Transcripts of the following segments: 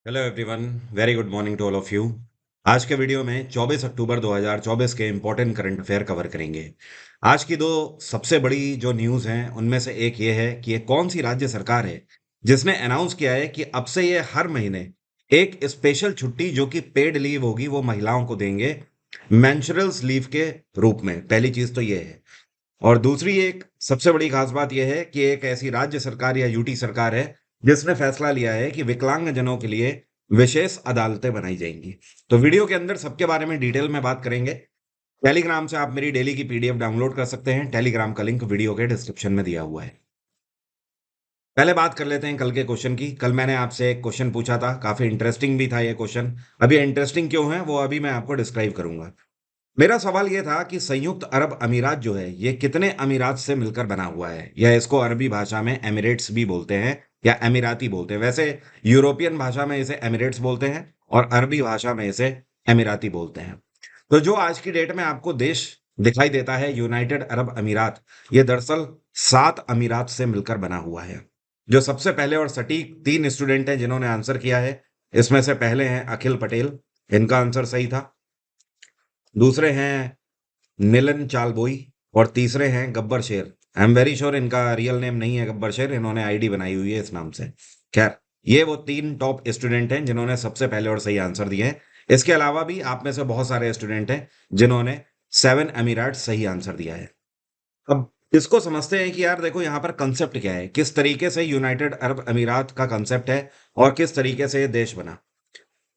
Hello everyone, very good morning to all of you. आज के video में 24 अक्टूबर 2024 के इम्पोर्टेंट करंट अफेयर कवर करेंगे। आज की दो सबसे बड़ी जो न्यूज़ हैं उनमें से एक ये है कि ये कौन सी राज्य सरकार है जिसने अनाउंस किया है कि अब से ये हर महीने एक स्पेशल छुट्टी जो कि पेड लीव होगी वो महिलाओं को देंगे, मेंस्ट्रुअल लीव के रूप में। पहली चीज़ तो ये है। और दूसरी एक सबसे बड़ी खास बात यह है कि एक ऐसी राज्य सरकार या यूटी सरकार है जिसने फैसला लिया है कि विकलांगजनों के लिए विशेष अदालतें बनाई जाएंगी। तो वीडियो के अंदर सबके बारे में डिटेल में बात करेंगे। टेलीग्राम से आप मेरी डेली की पीडीएफ डाउनलोड कर सकते हैं। टेलीग्राम का लिंक वीडियो के डिस्क्रिप्शन में दिया हुआ है। पहले बात कर लेते हैं कल के क्वेश्चन की। कल मैंने आपसे एक क्वेश्चन पूछा था, काफी इंटरेस्टिंग भी था ये क्वेश्चन। अभी इंटरेस्टिंग क्यों है वो अभी मैं आपको डिस्क्राइब करूंगा। मेरा सवाल ये था कि संयुक्त अरब अमीरात जो है ये कितने अमीरात से मिलकर बना हुआ है, या इसको अरबी भाषा में एमिरेट्स भी बोलते हैं या अमीराती बोलते हैं। वैसे यूरोपियन भाषा में इसे एमिरेट्स बोलते हैं और अरबी भाषा में इसे अमीराती बोलते हैं। तो जो आज की डेट में आपको देश दिखाई देता है यूनाइटेड अरब अमीरात, ये दरअसल 7 अमीरात से मिलकर बना हुआ है। जो सबसे पहले और सटीक 3 स्टूडेंट हैं जिन्होंने आंसर किया है, इसमें से पहले हैं अखिल पटेल, इनका आंसर सही था। दूसरे हैं मिलन चालबोई और तीसरे हैं गब्बर शेर। आई एम वेरी श्योर इनका रियल नेम नहीं है गब्बर शेर, इन्होंने आईडी बनाई हुई है इस नाम से। खैर, ये वो 3 टॉप स्टूडेंट हैं जिन्होंने सबसे पहले और सही आंसर दिए हैं। इसके अलावा भी आप में से बहुत सारे स्टूडेंट हैं जिन्होंने 7 अमीरात सही आंसर दिया है। अब इसको समझते हैं कि यार देखो यहाँ पर कंसेप्ट क्या है, किस तरीके से यूनाइटेड अरब अमीरात का कंसेप्ट है और किस तरीके से ये देश बना।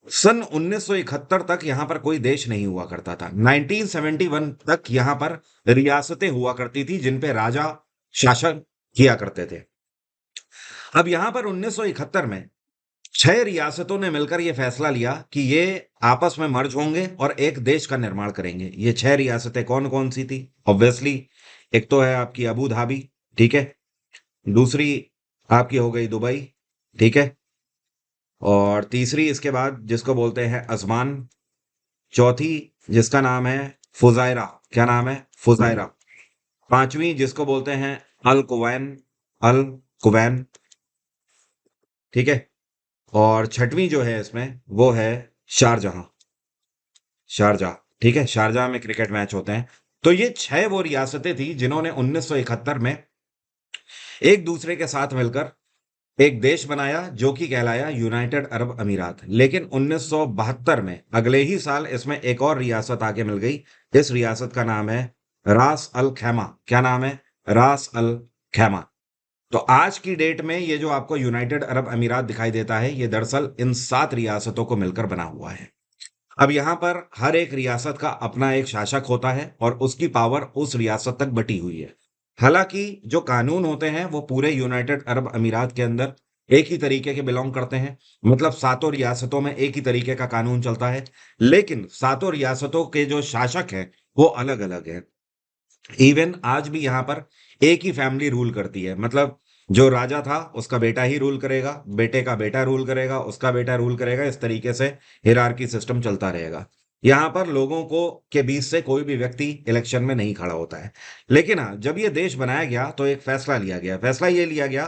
सन 1971 तक यहां पर कोई देश नहीं हुआ करता था। 1971 तक यहां पर रियासतें हुआ करती थी जिन पे राजा शासन किया करते थे। अब यहां पर 1971 में 6 रियासतों ने मिलकर यह फैसला लिया कि ये आपस में मर्ज होंगे और एक देश का निर्माण करेंगे। ये 6 रियासतें कौन कौन सी थी? ऑब्वियसली एक तो है आपकी अबू धाबी, ठीक है। दूसरी आपकी हो गई दुबई, ठीक है। और तीसरी इसके बाद जिसको बोलते हैं अजमान। चौथी जिसका नाम है फुजायरा। क्या नाम है? फुजायरा। पांचवी जिसको बोलते हैं अल कुवैन। अल कुवैन, ठीक है। और छठवीं जो है इसमें वो है शारजहां। शारजाह, ठीक है। शारजाह में क्रिकेट मैच होते हैं। तो ये 6 वो रियासतें थी जिन्होंने 1971 में एक दूसरे के साथ मिलकर एक देश बनाया जो कि कहलाया यूनाइटेड अरब अमीरात। लेकिन 1972 में अगले ही साल इसमें एक और रियासत आके मिल गई। इस रियासत का नाम है रास अल खैमा। क्या नाम है? रास अल खैमा। तो आज की डेट में ये जो आपको यूनाइटेड अरब अमीरात दिखाई देता है ये दरअसल इन 7 रियासतों को मिलकर बना हुआ है। अब यहां पर हर एक रियासत का अपना एक शासक होता है और उसकी पावर उस रियासत तक बटी हुई है। हालांकि जो कानून होते हैं वो पूरे यूनाइटेड अरब अमीरात के अंदर एक ही तरीके के बिलोंग करते हैं। मतलब सातों रियासतों में एक ही तरीके का कानून चलता है, लेकिन सातों रियासतों के जो शासक हैं वो अलग अलग हैं। इवन आज भी यहाँ पर एक ही फैमिली रूल करती है। मतलब जो राजा था उसका बेटा ही रूल करेगा, बेटे का बेटा रूल करेगा, उसका बेटा रूल करेगा। इस तरीके से हिरार्की सिस्टम चलता रहेगा। यहाँ पर लोगों को के बीच से कोई भी व्यक्ति इलेक्शन में नहीं खड़ा होता है। लेकिन हाँ, जब ये देश बनाया गया तो एक फैसला लिया गया। फैसला ये लिया गया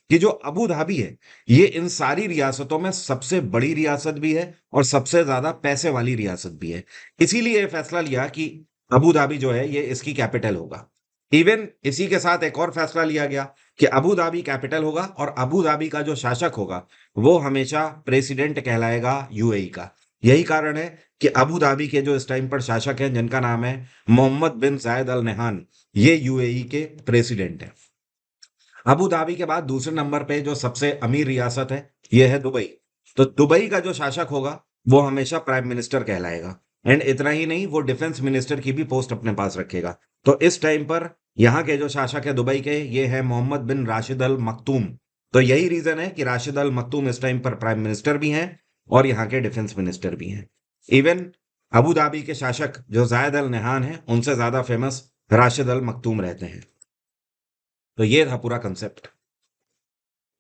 कि जो अबू धाबी है ये इन सारी रियासतों में सबसे बड़ी रियासत भी है और सबसे ज्यादा पैसे वाली रियासत भी है। इसीलिए ये फैसला लिया कि अबू धाबी जो है ये इसकी कैपिटल होगा। इवन इसी के साथ एक और फैसला लिया गया कि अबू धाबी कैपिटल होगा और अबू धाबी का जो शासक होगा वो हमेशा प्रेसिडेंट कहलाएगा यूएई का। यही कारण है कि अबू धाबी के जो इस टाइम पर शासक हैं जिनका नाम है मोहम्मद बिन जायद अल नहान, ये यूएई के प्रेसिडेंट हैं। अबू धाबी के बाद दूसरे नंबर पे जो सबसे अमीर रियासत है ये है दुबई। तो दुबई का जो शासक होगा वो हमेशा प्राइम मिनिस्टर कहलाएगा। एंड इतना ही नहीं, वो डिफेंस मिनिस्टर की भी पोस्ट अपने पास रखेगा। तो इस टाइम पर यहाँ के जो शासक है दुबई के ये है मोहम्मद बिन राशिद अल मखतूम। तो यही रीजन है कि राशिद अल मखतूम इस टाइम पर प्राइम मिनिस्टर भी हैं और यहाँ के डिफेंस मिनिस्टर भी हैं। इवन अबू धाबी के शासक जो जायद अल नहान है उनसे ज्यादा फेमस राशिद अल मखतूम रहते हैं। तो ये था पूरा कंसेप्ट।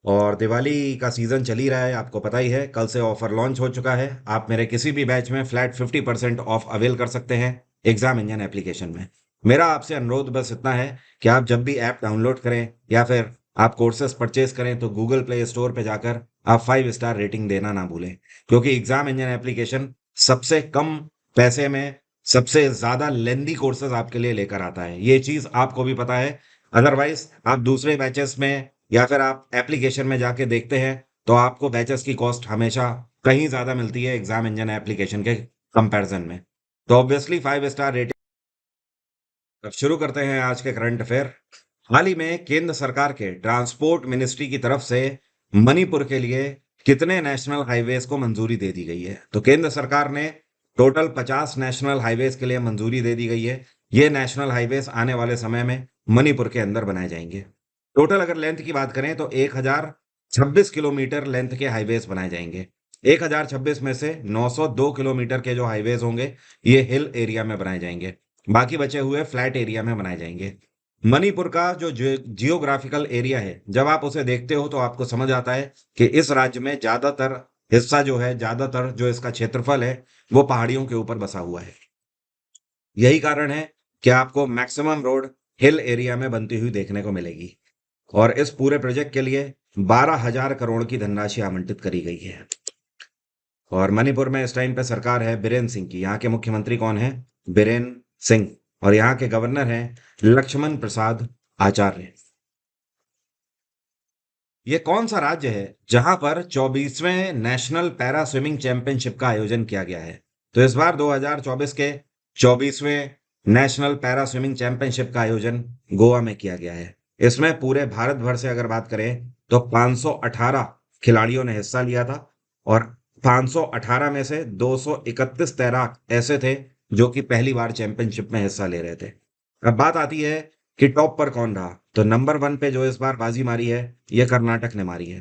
और दिवाली का सीजन चल ही रहा है, आपको पता ही है। कल से ऑफर लॉन्च हो चुका है। आप मेरे किसी भी बैच में फ्लैट 50% ऑफ अवेल कर सकते हैं एग्जाम इंजन एप्लीकेशन में। मेरा आपसे अनुरोध बस इतना है कि आप जब भी ऐप डाउनलोड करें या फिर आप कोर्सेज परचेज करें तो गूगल प्ले स्टोर पे जाकर आप 5 स्टार रेटिंग देना ना भूलें, क्योंकि एग्जाम इंजन एप्लीकेशन सबसे कम पैसे में सबसे ज्यादा लेंदी कोर्सेज आपके लिए लेकर आता है। ये चीज आपको भी पता है। अदरवाइज आप दूसरे बैचेस में या फिर आप एप्लीकेशन में जाके देखते हैं तो आपको बैचेस की कॉस्ट हमेशा कहीं ज्यादा मिलती है एग्जाम इंजन एप्लीकेशन के कंपैरिजन में। तो ऑब्वियसली 5 स्टार रेटिंग। अब शुरू करते हैं आज के करंट अफेयर। हाल ही में केंद्र सरकार के ट्रांसपोर्ट मिनिस्ट्री की तरफ से मणिपुर के लिए कितने नेशनल हाईवेज को मंजूरी दे दी गई है? तो केंद्र सरकार ने टोटल 50 नेशनल हाईवेज के लिए मंजूरी दे दी गई है। ये नेशनल हाईवेज आने वाले समय में मणिपुर के अंदर बनाए जाएंगे। टोटल अगर लेंथ की बात करें तो 1026 किलोमीटर लेंथ के हाईवेज बनाए जाएंगे। 1026 में से 902 किलोमीटर के जो हाईवेज होंगे ये हिल एरिया में बनाए जाएंगे, बाकी बचे हुए फ्लैट एरिया में बनाए जाएंगे। मणिपुर का जो जियोग्राफिकल एरिया है, जब आप उसे देखते हो तो आपको समझ आता है कि इस राज्य में ज्यादातर हिस्सा जो है, ज्यादातर जो इसका क्षेत्रफल है वो पहाड़ियों के ऊपर बसा हुआ है। यही कारण है कि आपको मैक्सिमम रोड हिल एरिया में बनती हुई देखने को मिलेगी। और इस पूरे प्रोजेक्ट के लिए 12,000 करोड़ की धनराशि आवंटित करी गई है। और मणिपुर में इस टाइम पे सरकार है बीरेन सिंह की। यहाँ के मुख्यमंत्री कौन है? बीरेन सिंह। और यहाँ के गवर्नर हैं लक्ष्मण प्रसाद आचार्य। ये कौन सा राज्य है जहां पर 24वें नेशनल पैरा स्विमिंग चैंपियनशिप का आयोजन किया गया है? तो इस बार 2024 के 24वें नेशनल पैरा स्विमिंग चैंपियनशिप का आयोजन गोवा में किया गया है। इसमें पूरे भारत भर से अगर बात करें तो 518 खिलाड़ियों ने हिस्सा लिया था। और 518 में से 231 तैराक ऐसे थे जो कि पहली बार चैंपियनशिप में हिस्सा ले रहे थे। अब बात आती है कि टॉप पर कौन रहा। तो नंबर 1 पे जो इस बार बाजी मारी है ये कर्नाटक ने मारी है।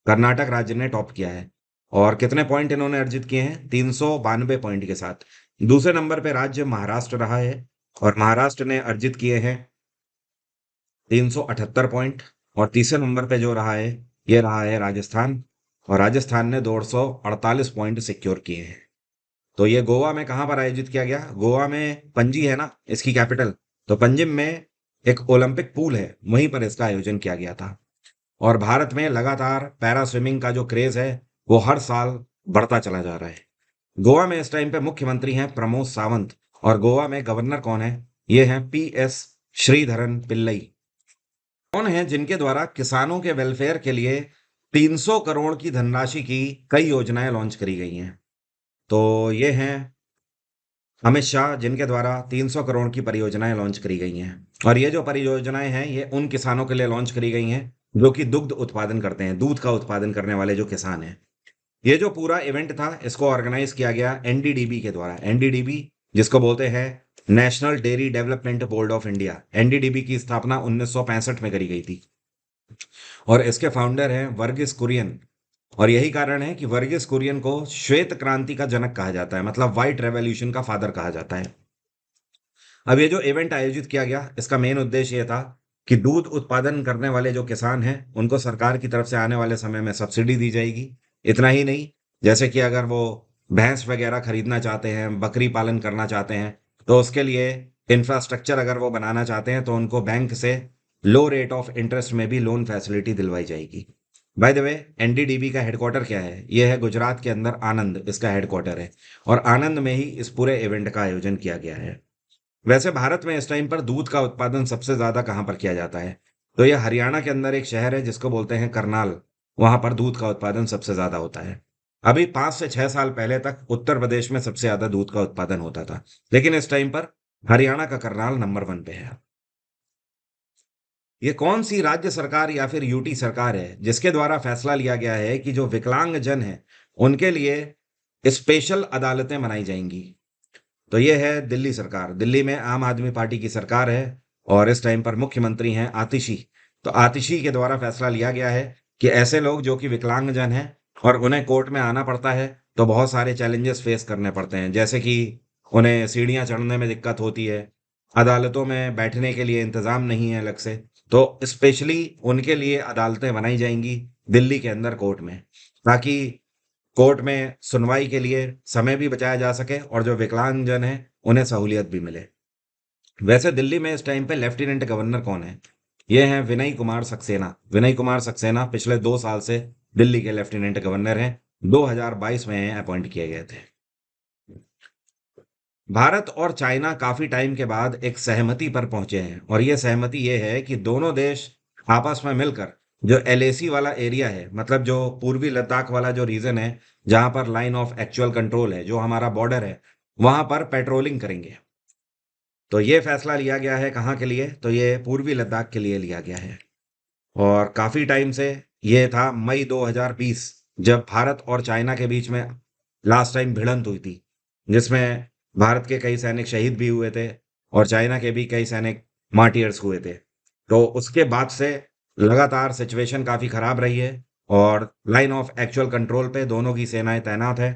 कर्नाटक राज्य ने टॉप किया है। और कितने पॉइंट इन्होंने अर्जित किए हैं? 392 पॉइंट के साथ। दूसरे नंबर पे राज्य महाराष्ट्र रहा है और महाराष्ट्र ने अर्जित किए हैं 378 पॉइंट। और तीसरे नंबर पे जो रहा है ये रहा है राजस्थान। और राजस्थान ने 248 पॉइंट सिक्योर किए हैं। तो ये गोवा में कहाँ पर आयोजित किया गया? गोवा में पणजी है ना इसकी कैपिटल। तो पंजिम में एक ओलंपिक पूल है, वहीं पर इसका आयोजन किया गया था। और भारत में लगातार पैरा स्विमिंग का जो क्रेज है वो हर साल बढ़ता चला जा रहा है। गोवा में इस टाइम पे मुख्यमंत्री हैं प्रमोद सावंत। और गोवा में गवर्नर कौन है? ये हैं PS श्रीधरन पिल्लई। कौन है जिनके द्वारा किसानों के वेलफेयर के लिए 300 करोड़ की धनराशि की कई योजनाएं लॉन्च करी गई हैं? तो ये हैं अमित शाह, जिनके द्वारा 300 करोड़ की परियोजनाएं लॉन्च करी गई हैं। और ये जो परियोजनाएं हैं ये उन किसानों के लिए लॉन्च करी गई हैं जो कि दुग्ध उत्पादन करते हैं, दूध का उत्पादन करने वाले जो किसान हैं। ये जो पूरा इवेंट था इसको ऑर्गेनाइज किया गया NDDB के द्वारा। NDDB जिसको बोलते हैं national dairy development board of India. NDDB की स्थापना 1965 में करी गई थी। और इसके फाउंडर हैं वर्गीस कुरियन। और यही कारण है कि वर्गीस कुरियन को श्वेत क्रांति का जनक कहा जाता है, मतलब व्हाइट रेवोल्यूशन का फादर कहा जाता है। अब ये जो इवेंट आयोजित किया गया इसका मेन उद्देश्य ये था कि दूध उत्पादन करने वाले जो किसान हैं उनको सरकार की तरफ से आने वाले समय में सब्सिडी दी जाएगी। इतना ही नहीं, जैसे कि अगर वो भैंस वगैरह खरीदना चाहते हैं, बकरी पालन करना चाहते हैं, तो उसके लिए इंफ्रास्ट्रक्चर अगर वो बनाना चाहते हैं तो उनको बैंक से लो रेट ऑफ इंटरेस्ट में भी लोन फैसिलिटी दिलवाई जाएगी। बाय द वे, NDDB का हेडक्वार्टर क्या है? ये है गुजरात के अंदर आनंद, इसका हेडक्वार्टर है। और आनंद में ही इस पूरे इवेंट का आयोजन किया गया है। वैसे भारत में इस टाइम पर दूध का उत्पादन सबसे ज्यादा कहाँ पर किया जाता है? तो ये हरियाणा के अंदर एक शहर है जिसको बोलते हैं करनाल। वहां पर दूध का उत्पादन सबसे ज्यादा होता है। अभी 5 से 6 साल पहले तक उत्तर प्रदेश में सबसे ज्यादा दूध का उत्पादन होता था, लेकिन इस टाइम पर हरियाणा का करनाल नंबर 1 पे है। ये कौन सी राज्य सरकार या फिर UT सरकार है जिसके द्वारा फैसला लिया गया है कि जो विकलांग जन है उनके लिए स्पेशल अदालतें बनाई जाएंगी? तो ये है दिल्ली सरकार। दिल्ली में आम आदमी पार्टी की सरकार है और इस टाइम पर मुख्यमंत्री हैं आतिशी। तो आतिशी के द्वारा फैसला लिया गया है कि ऐसे लोग जो कि विकलांगजन हैं और उन्हें कोर्ट में आना पड़ता है तो बहुत सारे चैलेंजेस फेस करने पड़ते हैं, जैसे कि उन्हें सीढ़ियां चढ़ने में दिक्कत होती है, अदालतों में बैठने के लिए इंतजाम नहीं है अलग से। तो स्पेशली उनके लिए अदालतें बनाई जाएंगी दिल्ली के अंदर कोर्ट में, ताकि कोर्ट में सुनवाई के लिए समय भी बचाया जा सके और जो विकलांगजन है उन्हें सहूलियत भी मिले। वैसे दिल्ली में इस टाइम पे लेफ्टिनेंट गवर्नर कौन है? ये हैं विनय कुमार सक्सेना। विनय कुमार सक्सेना पिछले 2 साल से दिल्ली के लेफ्टिनेंट गवर्नर हैं, 2022 में अपॉइंट किए गए थे। भारत और चाइना काफी टाइम के बाद एक सहमति पर पहुंचे हैं, और ये सहमति ये है कि दोनों देश आपस में मिलकर जो एलएसी वाला एरिया है, मतलब जो पूर्वी लद्दाख वाला जो रीजन है, जहां पर लाइन ऑफ एक्चुअल कंट्रोल है, जो हमारा बॉर्डर है, वहां पर पेट्रोलिंग करेंगे। तो ये फैसला लिया गया है कहाँ के लिए? तो ये पूर्वी लद्दाख के लिए लिया गया है। और काफी टाइम से ये था मई 2020, जब भारत और चाइना के बीच में लास्ट टाइम भिड़ंत हुई थी, जिसमें भारत के कई सैनिक शहीद भी हुए थे और चाइना के भी कई सैनिक मार्टियर्स हुए थे। तो उसके बाद से लगातार सिचुएशन काफी खराब रही है, और लाइन ऑफ एक्चुअल कंट्रोल पे दोनों की सेनाएं तैनात है।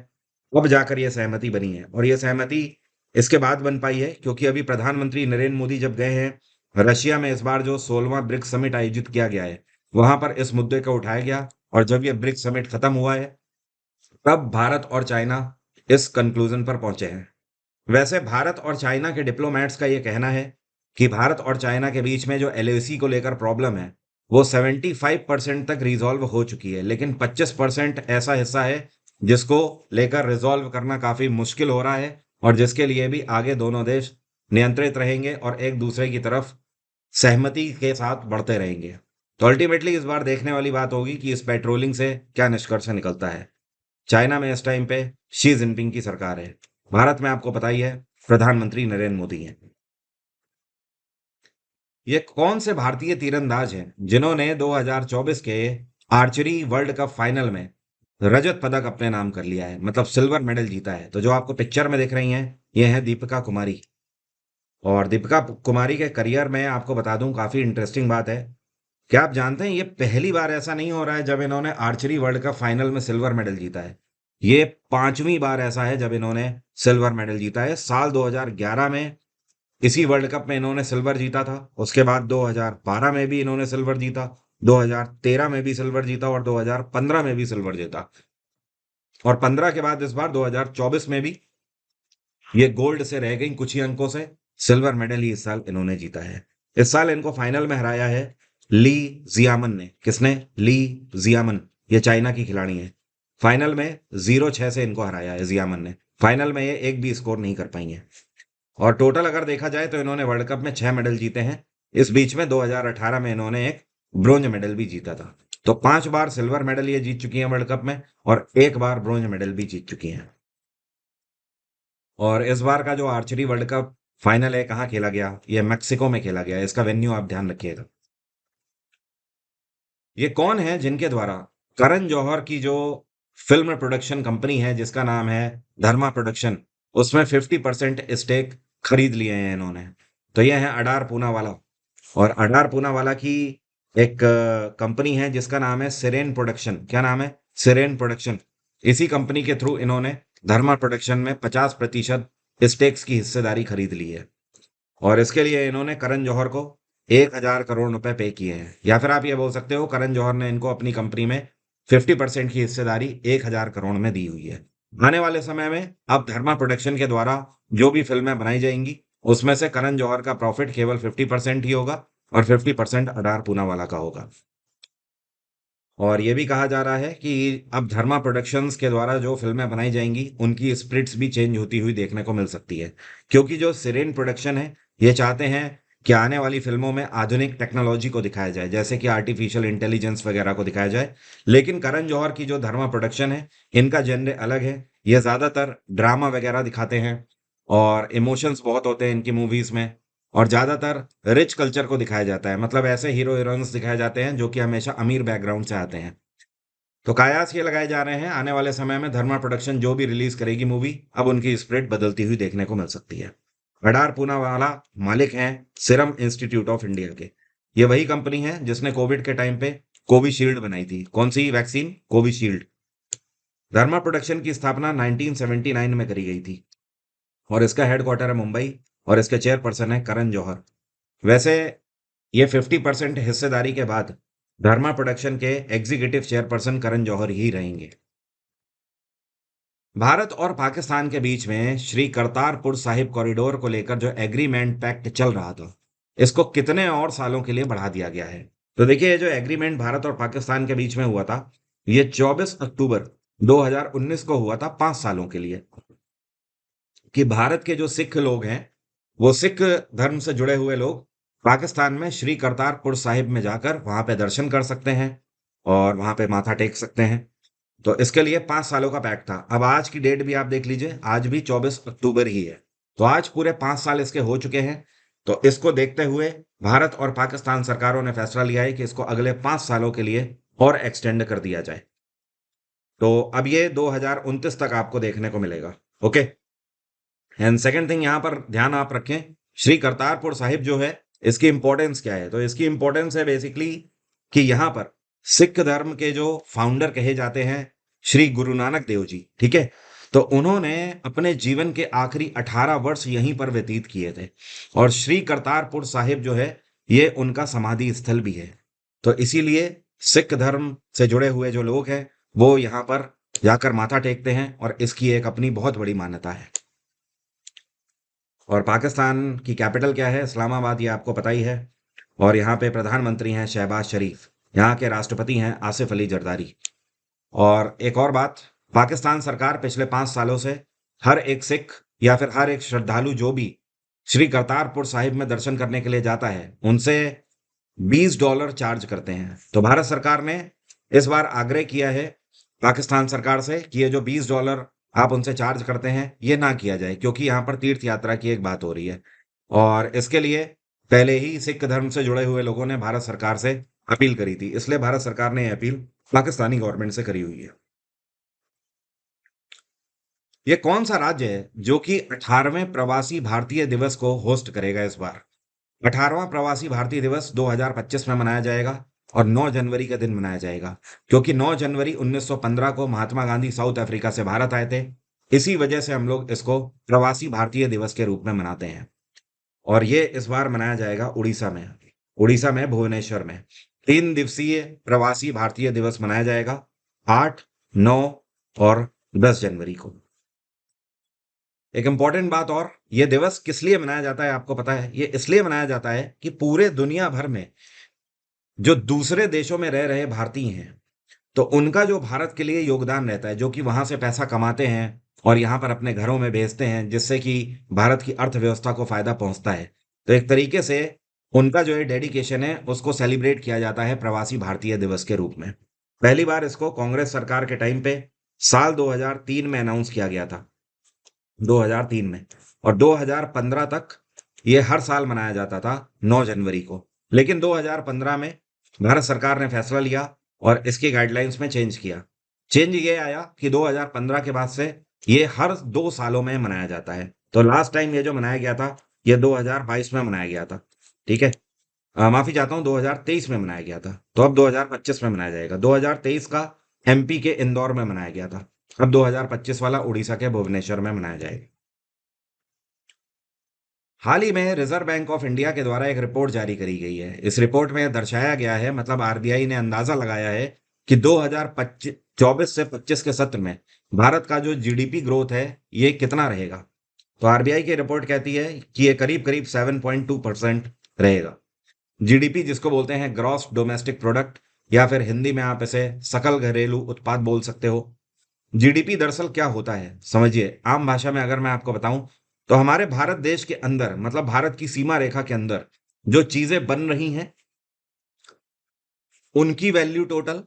अब जाकर यह सहमति बनी है, और यह सहमति इसके बाद बन पाई है क्योंकि अभी प्रधानमंत्री नरेंद्र मोदी जब गए हैं रशिया में, इस बार जो 16वां ब्रिक्स समिट आयोजित किया गया है, वहां पर इस मुद्दे को उठाया गया, और जब ये ब्रिक्स समिट खत्म हुआ है, तब भारत और चाइना इस कंक्लूजन पर पहुंचे हैं। वैसे भारत और चाइना के डिप्लोमेट्स का ये कहना है कि भारत और चाइना के बीच में जो एलओसी को लेकर प्रॉब्लम है, वो 75% तक रिजॉल्व हो चुकी है, लेकिन 25% ऐसा हिस्सा है जिसको लेकर रिजॉल्व करना काफी मुश्किल हो रहा है, और जिसके लिए भी आगे दोनों देश नियंत्रित रहेंगे और एक दूसरे की तरफ सहमति के साथ बढ़ते रहेंगे। तो अल्टीमेटली इस बार देखने वाली बात होगी कि इस पेट्रोलिंग से क्या निष्कर्ष निकलता है। चाइना में इस टाइम पे शी जिनपिंग की सरकार है। भारत में आपको पता ही है, प्रधानमंत्री नरेंद्र मोदी हैं। ये कौन से भारतीय तीरंदाज हैं जिन्होंने 2024 के आर्चरी वर्ल्ड कप फाइनल में रजत पदक अपने नाम कर लिया है, मतलब सिल्वर मेडल जीता है? तो जो आपको पिक्चर में दिख रही हैं, ये हैं दीपिका कुमारी। और दीपिका कुमारी के करियर में आपको बता दूं, काफी इंटरेस्टिंग बात है। क्या आप जानते हैं, ये पहली बार ऐसा नहीं हो रहा है जब इन्होंने आर्चरी वर्ल्ड कप फाइनल में सिल्वर मेडल जीता है। ये पांचवी बार ऐसा है जब इन्होंने सिल्वर मेडल जीता है। साल 2011 में इसी वर्ल्ड कप में इन्होंने सिल्वर जीता था, उसके बाद 2012 में भी इन्होंने सिल्वर जीता, 2013 में भी सिल्वर जीता, और 2015 में भी सिल्वर जीता, और 15 के बाद इस बार 2024 में भी ये गोल्ड से रह गई कुछ ही अंकों से। सिल्वर मेडल ही इस साल इन्होंने जीता है। इस साल इनको फाइनल में हराया है ली जियामन ने। किसने? ली जियामन। ये चाइना की खिलाड़ी है। फाइनल में 0-6 से इनको हराया है जियामन ने। फाइनल में ये एक भी स्कोर नहीं कर पाई है। और टोटल अगर देखा जाए तो इन्होंने वर्ल्ड कप में 6 मेडल जीते हैं। इस बीच में 2018 में इन्होंने एक ब्रोंज मेडल भी जीता था। तो 5 बार सिल्वर मेडल ये जीत चुकी हैं वर्ल्ड कप में, और 1 बार ब्रोंज मेडल भी जीत चुकी हैं। और इस बार का जो आर्चरी वर्ल्ड कप फाइनल है, कहाँ खेला गया? ये मैक्सिको में खेला गया। इसका वेन्यू आप ध्यान रखिएगा। ये कौन है जिनके द्वारा करण जौहर की जो फिल्म प्रोडक्शन कंपनी है, जिसका नाम है धर्मा प्रोडक्शन, उसमें 50% स्टेक खरीद लिए हैं इन्होंने? तो ये है अडार पूनावाला। और अडार पूनावाला की एक कंपनी है जिसका नाम है सिरेन प्रोडक्शन। क्या नाम है? Siren production. इसी कंपनी के थ्रू इन्होंने धर्मा प्रोडक्शन में 50% स्टेक्स की हिस्सेदारी खरीद ली है, और इसके लिए इन्होंने करण जौहर को 1,000 करोड़ रुपए पे किए हैं। या फिर आप ये बोल सकते हो, करण जौहर ने इनको अपनी कंपनी में 50% की हिस्सेदारी 1,000 करोड़ में दी हुई है। आने वाले समय में अब धर्मा प्रोडक्शन के द्वारा जो भी फिल्में बनाई जाएंगी, उसमें से करण जौहर का प्रॉफिट केवल 50% ही होगा, और 50% अडार पूनावाला का होगा। और ये भी कहा जा रहा है कि अब धर्मा प्रोडक्शंस के द्वारा जो फिल्में बनाई जाएंगी, उनकी स्प्रिट्स भी चेंज होती हुई देखने को मिल सकती है, क्योंकि जो सिरेन प्रोडक्शन है, ये चाहते हैं कि आने वाली फिल्मों में आधुनिक टेक्नोलॉजी को दिखाया जाए, जैसे कि आर्टिफिशियल इंटेलिजेंस वगैरह को दिखाया जाए। लेकिन करण जौहर की जो धर्मा प्रोडक्शन है, इनका जेनरे अलग है। ये ज्यादातर ड्रामा वगैरह दिखाते हैं, और इमोशंस बहुत होते हैं इनकी मूवीज में, और ज्यादातर रिच कल्चर को दिखाया जाता है। मतलब ऐसे हीरो हीरोइंस दिखाए जाते हैं जो कि हमेशा अमीर बैकग्राउंड से आते हैं। तो कयास ये लगाए जा रहे हैं, आने वाले समय में धर्मा प्रोडक्शन जो भी रिलीज करेगी मूवी, अब उनकी स्प्रिट बदलती हुई देखने को मिल सकती है। अडार पूनावाला मालिक हैं सीरम इंस्टीट्यूट ऑफ इंडिया के। ये वही कंपनी है जिसने कोविड के टाइम पे कोविशील्ड बनाई थी। कौन सी वैक्सीन? कोविशील्ड। धर्मा प्रोडक्शन की स्थापना 1979 में करी गई थी, और इसका हेडक्वार्टर है मुंबई, और इसके चेयरपर्सन है करण जौहर। वैसे ये 50% हिस्सेदारी के बाद धर्मा प्रोडक्शन के एग्जीक्यूटिव चेयरपर्सन करण जौहर ही रहेंगे। भारत और पाकिस्तान के बीच में श्री करतारपुर साहिब कॉरिडोर को लेकर जो एग्रीमेंट पैक्ट चल रहा था, इसको कितने और सालों के लिए बढ़ा दिया गया है? तो देखिए, ये जो एग्रीमेंट भारत और पाकिस्तान के बीच में हुआ था, ये 24 अक्टूबर 2019 को हुआ था, 5 सालों के लिए, कि भारत के जो सिख लोग हैं, वो सिख धर्म से जुड़े हुए लोग पाकिस्तान में श्री करतारपुर साहिब में जाकर वहां पे दर्शन कर सकते हैं और वहां पे माथा टेक सकते हैं। तो इसके लिए 5 सालों का पैक्ट था। अब आज की डेट भी आप देख लीजिए, आज भी 24 अक्टूबर ही है। तो आज पूरे 5 साल इसके हो चुके हैं। तो इसको देखते हुए भारत और पाकिस्तान सरकारों ने फैसला लिया है कि इसको अगले 5 सालों के लिए और एक्सटेंड कर दिया जाए। तो अब ये 2029 तक आपको देखने को मिलेगा। ओके। एंड सेकेंड थिंग, यहाँ पर ध्यान आप रखें, श्री करतारपुर साहिब जो है, इसकी इंपॉर्टेंस क्या है? तो इसकी इंपॉर्टेंस है बेसिकली कि यहाँ पर सिख धर्म के जो फाउंडर कहे जाते हैं श्री गुरु नानक देव जी, ठीक है, तो उन्होंने अपने जीवन के आखिरी 18 वर्ष यहीं पर व्यतीत किए थे। और श्री करतारपुर साहिब जो है, ये उनका समाधि स्थल भी है। तो इसीलिए सिख धर्म से जुड़े हुए जो लोग हैं, वो यहाँ पर जाकर माथा टेकते हैं और इसकी एक अपनी बहुत बड़ी मान्यता है। और पाकिस्तान की कैपिटल क्या है? इस्लामाबाद, ये आपको पता ही है। और यहाँ पे प्रधानमंत्री हैं शहबाज शरीफ, यहाँ के राष्ट्रपति हैं आसिफ अली जरदारी। और एक और बात, पाकिस्तान सरकार पिछले 5 सालों से हर एक सिख या फिर हर एक श्रद्धालु जो भी श्री करतारपुर साहिब में दर्शन करने के लिए जाता है, उनसे $20 चार्ज करते हैं। तो भारत सरकार ने इस बार आग्रह किया है पाकिस्तान सरकार से कि ये जो $20 आप उनसे चार्ज करते हैं, ये ना किया जाए, क्योंकि यहाँ पर तीर्थ यात्रा की एक बात हो रही है। और इसके लिए पहले ही सिख धर्म से जुड़े हुए लोगों ने भारत सरकार से अपील करी थी, इसलिए भारत सरकार ने यह अपील पाकिस्तानी गवर्नमेंट से करी हुई है। ये कौन सा राज्य है जो कि 18वें प्रवासी भारतीय दिवस को होस्ट करेगा इस बार? 18वां प्रवासी भारतीय दिवस 2025 में मनाया जाएगा और 9 जनवरी के दिन मनाया जाएगा, क्योंकि 9 जनवरी 1915 को महात्मा गांधी साउथ अफ्रीका से भारत आए थे। इसी वजह से हम लोग इसको प्रवासी भारतीय दिवस के रूप में मनाते हैं। और ये इस बार मनाया जाएगा उड़ीसा में, भुवनेश्वर में। 3 दिवसीय प्रवासी भारतीय दिवस मनाया जाएगा 8, 9 और 10 जनवरी को। एक इंपॉर्टेंट बात और, ये दिवस किस लिए मनाया जाता है आपको पता है? ये इसलिए मनाया जाता है कि पूरे दुनिया भर में जो दूसरे देशों में रह रहे भारतीय हैं, तो उनका जो भारत के लिए योगदान रहता है, जो कि वहां से पैसा कमाते हैं और यहाँ पर अपने घरों में भेजते हैं, जिससे कि भारत की अर्थव्यवस्था को फायदा पहुंचता है। तो एक तरीके से उनका जो है डेडिकेशन है, उसको सेलिब्रेट किया जाता है प्रवासी भारतीय दिवस के रूप में। पहली बार इसको कांग्रेस सरकार के टाइम पे साल 2003 में अनाउंस किया गया था, 2003 में। और 2015 तक ये हर साल मनाया जाता था 9 जनवरी को। लेकिन 2015 में भारत सरकार ने फैसला लिया और इसकी गाइडलाइंस में चेंज किया। चेंज ये आया कि 2015 के बाद से ये हर 2 सालों में मनाया जाता है। तो लास्ट टाइम ये जो मनाया गया था, ये 2022 में मनाया गया था, ठीक है। माफी चाहता हूँ, 2023 में मनाया गया था। तो अब 2025 में मनाया जाएगा। 2023 का एमपी के इंदौर में मनाया गया था, अब 2025 वाला उड़ीसा के भुवनेश्वर में मनाया जाएगा। हाल ही में रिजर्व बैंक ऑफ इंडिया के द्वारा एक रिपोर्ट जारी करी गई है। इस रिपोर्ट में दर्शाया गया है, मतलब आरबीआई ने अंदाजा लगाया है कि 2024 से 25 के सत्र में भारत का जो जीडीपी ग्रोथ है, ये कितना रहेगा। तो आरबीआई की रिपोर्ट कहती है कि ये करीब करीब 7.2% रहेगा। जीडीपी जिसको बोलते हैं ग्रॉस डोमेस्टिक प्रोडक्ट, या फिर हिंदी में आप इसे सकल घरेलू उत्पाद बोल सकते हो। जीडीपी दरअसल क्या होता है समझिए, आम भाषा में अगर मैं आपको बताऊं, तो हमारे भारत देश के अंदर, मतलब भारत की सीमा रेखा के अंदर जो चीजें बन रही हैं, उनकी वैल्यू टोटल,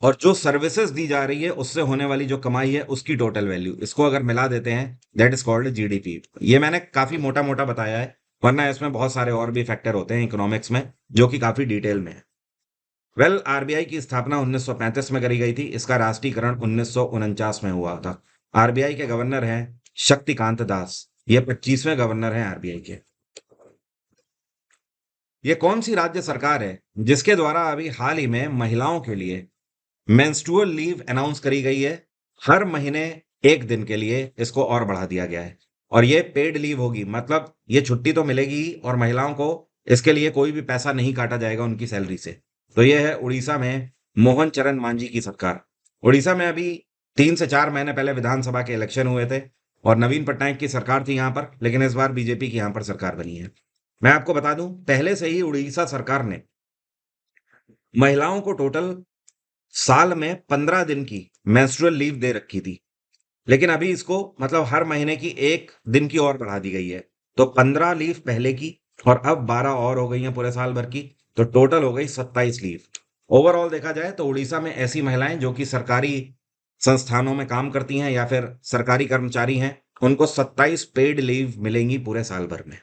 और जो सर्विसेज दी जा रही है उससे होने वाली जो कमाई है उसकी टोटल वैल्यू, इसको अगर मिला देते हैं, दैट इज कॉल्ड जीडीपी। ये मैंने काफी मोटा मोटा बताया है, वरना इसमें बहुत सारे और भी फैक्टर होते हैं इकोनॉमिक्स में, जो कि काफी डिटेल में है। आरबीआई की स्थापना 1935 में करी गई थी। इसका राष्ट्रीयकरण 1949 में हुआ था। आरबीआई के गवर्नर हैं शक्तिकांत दास, ये 25वें गवर्नर हैं आरबीआई के। ये कौन सी राज्य सरकार है जिसके द्वारा अभी हाल ही में महिलाओं के लिए मेंस्ट्रुअल लीव अनाउंस करी गई है? हर महीने 1 दिन के लिए इसको और बढ़ा दिया गया है। और ये पेड लीव होगी, मतलब ये छुट्टी तो मिलेगी ही, और महिलाओं को इसके लिए कोई भी पैसा नहीं काटा जाएगा उनकी सैलरी से। तो ये है उड़ीसा में मोहन चरण मांझी की सरकार। उड़ीसा में अभी 3 से 4 महीने पहले विधानसभा के इलेक्शन हुए थे और नवीन पटनायक की सरकार थी यहाँ पर, लेकिन इस बार बीजेपी की यहाँ पर सरकार बनी है। मैं आपको बता दूं, पहले से ही उड़ीसा सरकार ने महिलाओं को टोटल साल में 15 दिन की मेंस्ट्रुअल लीव दे रखी थी, लेकिन अभी इसको मतलब हर महीने की 1 दिन की और बढ़ा दी गई है। तो 15 लीव पहले की और अब 12 और हो गई हैं पूरे साल भर की, तो टोटल हो गई 27 लीव। ओवरऑल देखा जाए तो उड़ीसा में ऐसी महिलाएं जो कि सरकारी संस्थानों में काम करती हैं या फिर सरकारी कर्मचारी हैं, उनको 27 पेड लीव मिलेंगी पूरे साल भर में।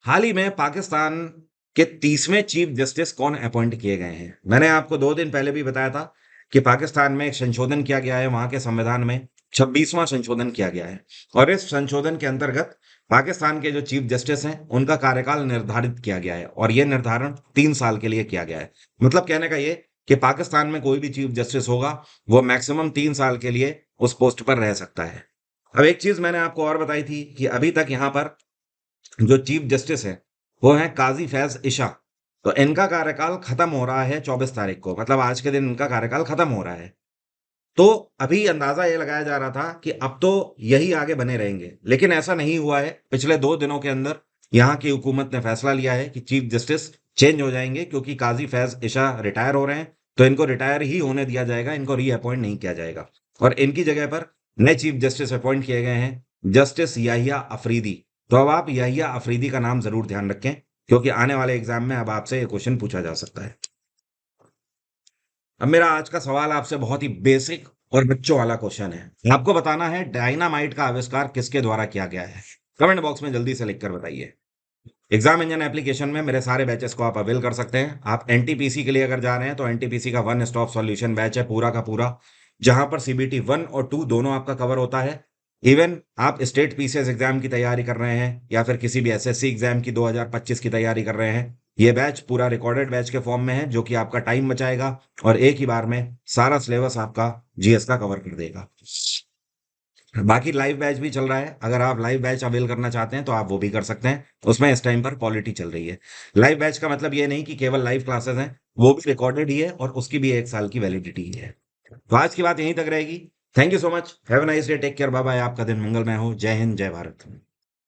हाल ही में पाकिस्तान के 30वें चीफ जस्टिस कौन अपॉइंट किए गए हैं? मैंने आपको 2 दिन पहले भी बताया था कि पाकिस्तान में एक संशोधन किया गया है, वहाँ के संविधान में 26वां संशोधन किया गया है और इस संशोधन के अंतर्गत पाकिस्तान के जो चीफ जस्टिस हैं, उनका कार्यकाल निर्धारित किया गया है और ये निर्धारण 3 साल के लिए किया गया है। मतलब कहने का ये कि पाकिस्तान में कोई भी चीफ जस्टिस होगा, वो मैक्सिमम 3 साल के लिए उस पोस्ट पर रह सकता है। अब एक चीज़ मैंने आपको और बताई थी कि अभी तक यहाँ पर जो चीफ जस्टिस है वो है काजी फैज ईशा। तो इनका कार्यकाल खत्म हो रहा है 24 तारीख को, मतलब आज के दिन इनका कार्यकाल खत्म हो रहा है। तो अभी अंदाजा ये लगाया जा रहा था कि अब तो यही आगे बने रहेंगे, लेकिन ऐसा नहीं हुआ है। पिछले 2 दिनों के अंदर यहाँ की हुकूमत ने फैसला लिया है कि चीफ जस्टिस चेंज हो जाएंगे, क्योंकि काजी फैज ईशा रिटायर हो रहे हैं। तो इनको रिटायर ही होने दिया जाएगा, इनको रीअपॉइंट नहीं किया जाएगा और इनकी जगह पर नए चीफ जस्टिस अपॉइंट किए गए हैं, जस्टिस याहिया अफरीदी। तो अब आप याहिया अफरीदी का नाम जरूर ध्यान रखें, क्योंकि आने वाले एग्जाम में अब आपसे ये क्वेश्चन पूछा जा सकता है। अब मेरा आज का सवाल आपसे बहुत ही बेसिक और बच्चों वाला क्वेश्चन है। आपको बताना है डायनामाइट का आविष्कार किसके द्वारा किया गया है। कमेंट बॉक्स में जल्दी से लिखकर बताइए। एग्जाम इंजन एप्लीकेशन में मेरे सारे बैचेस को आप अवेल कर सकते हैं। आप एनटीपीसी के लिए अगर जा रहे हैं तो एनटीपीसी का वन स्टॉप सॉल्यूशन बैच है पूरा का पूरा, जहां पर सीबीटी 1 और 2 दोनों आपका कवर होता है। इवन आप स्टेट पीसीएस एग्जाम की तैयारी कर रहे हैं या फिर किसी भी एसएससी एग्जाम की 2025 की तैयारी कर रहे हैं, ये बैच पूरा रिकॉर्डेड बैच के फॉर्म में है, जो कि आपका टाइम बचाएगा और एक ही बार में सारा सिलेबस आपका जीएस का कवर कर देगा। बाकी लाइव बैच भी चल रहा है, अगर आप लाइव बैच अवेल करना चाहते हैं तो आप वो भी कर सकते हैं। उसमें इस टाइम पर पॉलिटी चल रही है। लाइव बैच का मतलब ये नहीं कि केवल लाइव क्लासेस हैं, वो भी रिकॉर्डेड ही है और उसकी भी 1 साल की वैलिडिटी है। तो आज की बात यहीं तक रहेगी। Thank you so much, have a nice day, take care, bye bye. आपका दिन मंगलमय हो। जय हिंद, जय भारत।